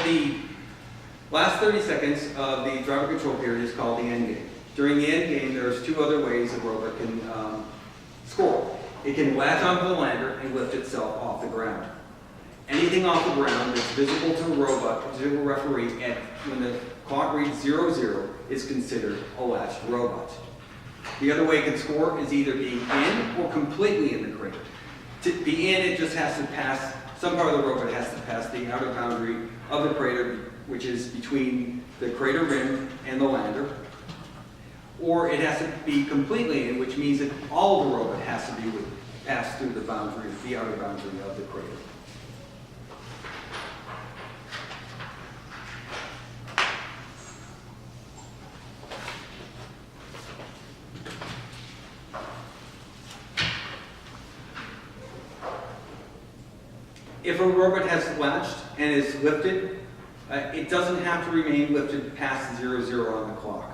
the last 30 seconds of the driver control period is called the end game. During the end game, there's two other ways a Rover can score. It can latch onto the lander and lift itself off the ground. Anything off the ground that's visible to a robot, to a referee, and when the clock reads 0-0, is considered a latched robot. The other way it can score is either being in or completely in the crater. To be in, it just has to pass, some part of the robot has to pass the outer boundary of the crater, which is between the crater rim and the lander. Or it has to be completely in, which means that all of the robot has to be pass through the boundary, the outer boundary of the crater. If a robot has latched and is lifted, it doesn't have to remain lifted past 0-0 on the clock.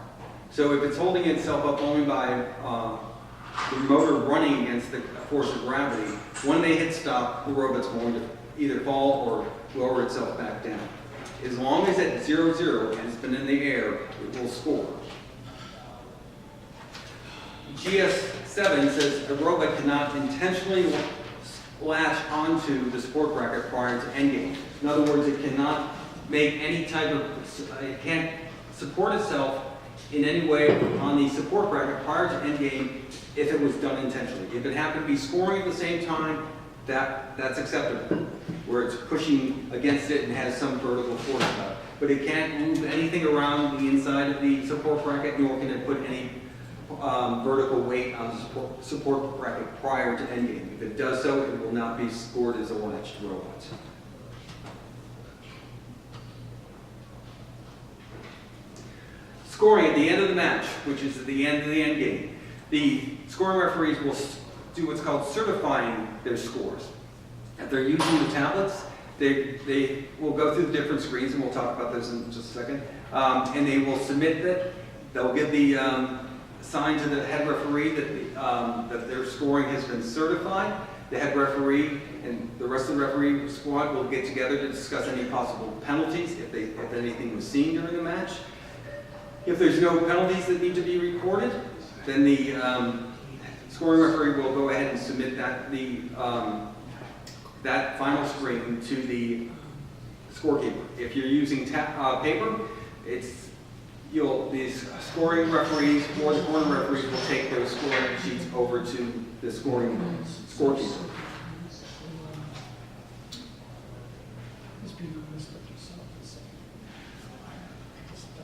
So if it's holding itself up only by the motor running against the force of gravity, when they hit stop, the robot's going to either fall or lower itself back down. As long as it's 0-0 and it's been in the air, it will score. GS7 says a robot cannot intentionally latch onto the support bracket prior to endgame. In other words, it cannot make any type of, it can't support itself in any way on the support bracket prior to endgame if it was done intentionally. If it happened to be scoring at the same time, that's acceptable, where it's pushing against it and has some vertical force about it. But it can't move anything around the inside of the support bracket, nor can it put any vertical weight on the support bracket prior to endgame. If it does so, it will not be scored as a latched robot. Scoring at the end of the match, which is at the end of the endgame, the scoring referees will do what's called certifying their scores. If they're using the tablets, they will go through the different screens, and we'll talk about this in just a second, and they will submit that. They'll give the sign to the head referee that their scoring has been certified. The head referee and the rest of the referee squad will get together to discuss any possible penalties if anything was seen during the match. If there's no penalties that need to be recorded, then the scoring referee will go ahead and submit that final screen to the scorekeeper. If you're using paper, the scoring referees or the corner referees will take those scoring sheets over to the scorekeeper.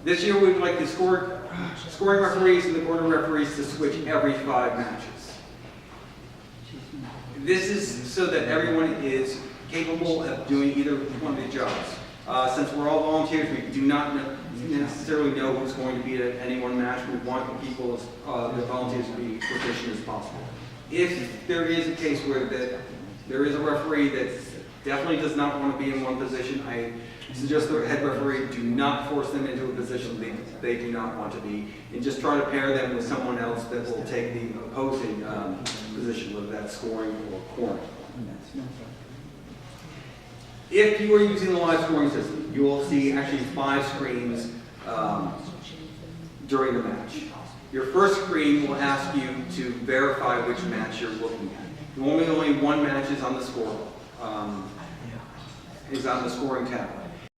This year we would like the scoring referees and the corner referees to switch every 5 matches. This is so that everyone is capable of doing either one of the jobs. Since we're all volunteers, we do not necessarily know who's going to be at any one match. We want the people, the volunteers, to be proficient as possible. If there is a case where there is a referee that definitely does not want to be in one position, I suggest the head referee do not force them into a position they do not want to be, and just try to pair them with someone else that will take the opposing position, whether that's scoring or corner. If you are using the live scoring system, you will see actually 5 screens during the match. Your first screen will ask you to verify which match you're looking at. Normally only one match is on the score, is on the scoring tablet.